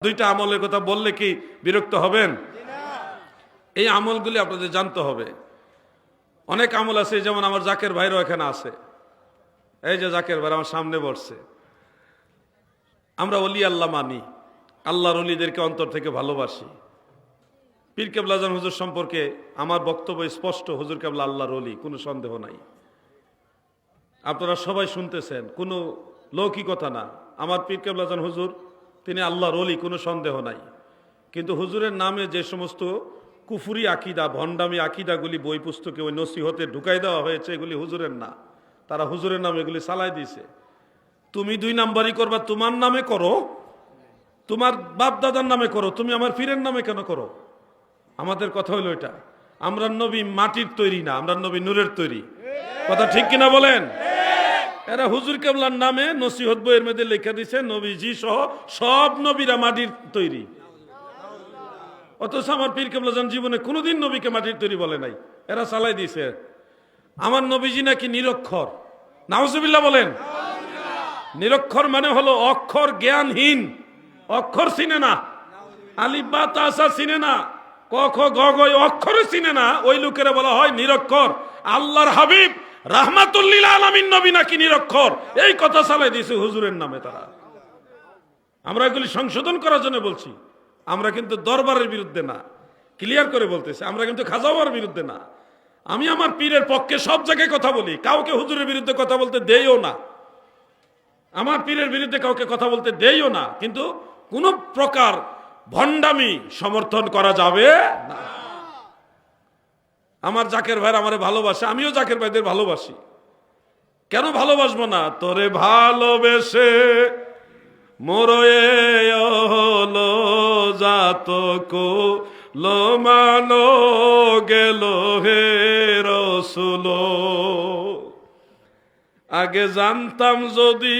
দুইটা আমলের কথা বললে কি বিরক্ত হবেন? এই আমলগুলি আপনাদের জানতে হবে। অনেক আমল আছে, যেমন আমার জাকের ভাইরও এখানে আছে। এই যে জাকের ভাই আমার সামনে বসছে। আমরা ওলি আল্লাহ মানি, আল্লাহর ওলিদেরকে অন্তর থেকে ভালোবাসি। পীর কেবলা আজম হুজুর সম্পর্কে আমার বক্তব্য স্পষ্ট, হুজুর কেবলা আল্লাহর ওলি, কোনো সন্দেহ নাই। আপনারা সবাই শুনতেছেন, কোনো লৌকিকতা না। আমার পীর কেবলা আজম হুজুর তিনি আল্লাহর ওলি, কোনো সন্দেহ নাই। কিন্তু হুজুরের নামে যে সমস্ত কুফুরি আকিদা, ভণ্ডামি আকিদাগুলি বই পুস্তকে ওই নসিহতে ঢুকাই দেওয়া হয়েছে, এগুলি হুজুরের না। তারা হুজুরের নামে এগুলি চালাই দিয়েছে। তুমি দুই নাম্বারই করবা, তোমার নামে করো, তোমার বাপ দাদার নামে করো, তুমি আমার পীরের নামে কেন করো? আমাদের কথা হলো এটা, আমরা নবী মাটির তৈরি না, আমরা নবী নূরের তৈরি। কথা ঠিক কিনা বলেন? এরা হুজুর কেবলার নামে নসিহত বইয়ের মধ্যে লেখা দিছে নবীজি সহ সব নবীরা মাটির তৈরি। অথচ আমার পীর কেবলা জান জীবনে কোনোদিন নবীকে মাটির তৈরি বলে নাই, এরা চালাই দিছে। আমার নবীজি নাকি নিরক্ষর। নাউজুবিল্লাহ বলেন। নিরক্ষর মানে হলো অক্ষর জ্ঞানহীন, অক্ষর চিনে না, আলিফ বা তাসা চিনে না, ক খ গ ঘ অক্ষরে চিনে না, ওই লোকেরা বলা হয় নিরক্ষর। আল্লাহর হাবিব রাহমাতুল লিল আলামিন নবী নাকি নিরক্ষর, এই কথা চালাই দিয়েছে হুজুরের নামে তারা। আমরা এগুলি সংশোধন করার জন্য বলছি। আমরা কিন্তু দরবারের বিরুদ্ধে না, ক্লিয়ার করে বলতেছি। আমরা কিন্তু খাজাবার বিরুদ্ধে না। আমি আমার পীরের পক্ষে সব জায়গায় কথা বলি, কাউকে হুজুরের বিরুদ্ধে কথা বলতে দেইও না, আমার পীরের বিরুদ্ধে কাউকে কথা বলতে দেইও না। কিন্তু কোন প্রকার ভণ্ডামি সমর্থন করা যাবে না। আমার জাকের ভাই আমারে ভালোবাসে, আমিও জাকের ভাইদের ভালোবাসি। কেন ভালোবাসবো না? তোরে ভালোবেসে মোরয়ে হলো জাতক লোমানো গেল হে রসুল। আগে জানতাম যদি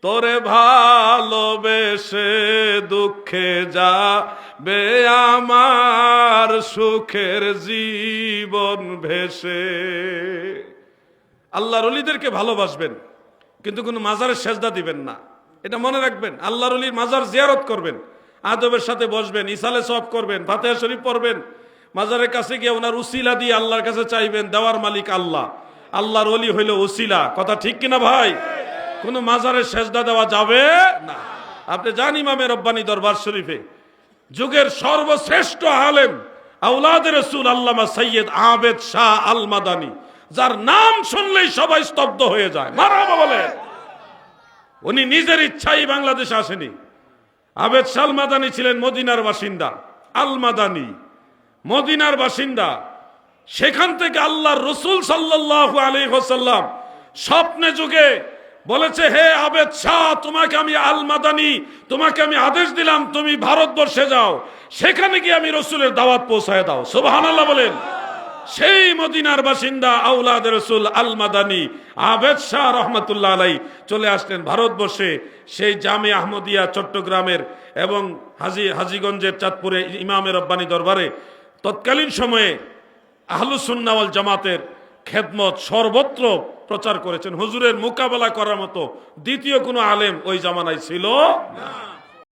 তোরে ভালোবেসে দুঃখে যাবে আমার সুখের জীবন ভেসে। আল্লাহর ওলিদেরকে ভালোবাসবেন, কিন্তু কোনো মাজারের সেজদা দিবেন না, এটা মনে রাখবেন। আল্লাহর ওলির মাজার জিয়ারত করবেন, আদবের সাথে বসবেন, ইসালে সওয়াব করবেন, ফাতিহা শরীফ পড়বেন, মাজারের কাছে গিয়ে ওনার উসিলা দিয়ে আল্লাহর কাছে চাইবেন। দেওয়ার মালিক আল্লাহ, আল্লাহর ওলি হইল উসিলা। কথা ঠিক কিনা ভাই? কোনো মাজারের সেজদা দেওয়া যাবে না। আপনি জান ইমামে রব্বানী দরবার শরীফে যুগের সর্বশ্রেষ্ঠ আলেম আওলাদের রাসূল আল্লামা সৈয়দ আবেদ শাহ আল মাদানী, যার নাম শুনলেই সবাই স্তব্ধ হয়ে যায়, মারহাবা বলেন। উনি নিজের ইচ্ছাই বাংলাদেশে আসেনি। আবেদ শাহ আল মাদানী ছিলেন মদিনার বাসিন্দা। আল মাদানী মদিনার বাসিন্দা। সেখান থেকে আল্লাহর রাসূল সাল্লাল্লাহু আলাইহি ওয়াসাল্লাম স্বপ্নে যুগে বলেছে, হে আবেদ শাহ, তোমাকে আমি আল মাদানী, তোমাকে আমি আদেশ দিলাম তুমি ভারতবর্ষে যাও, সেখানে গিয়ে আমি রাসূলের দাওয়াত পৌঁছায় দাও। সুবহানাল্লাহ বলেন। সেই মদিনার বাসিন্দা আওলাদের রাসূল আল মাদানী আবেদ শাহ রহমাতুল্লাহ আলাইহি চলে আসলেন ভারতবর্ষে। সেই জামে আহমদিয়া চট্টগ্রামের এবং হাজীগঞ্জের চাঁদপুরে ইমামে রব্বানী দরবারে তৎকালীন সময়ে আহলুস সুন্নাহ ওয়াল জামাতের খেদমত সর্বত্র প্রচার করেছেন। হুজুরের মোকাবেলা করার মতো দ্বিতীয় কোনো আলেম ওই জামানায় ছিল না।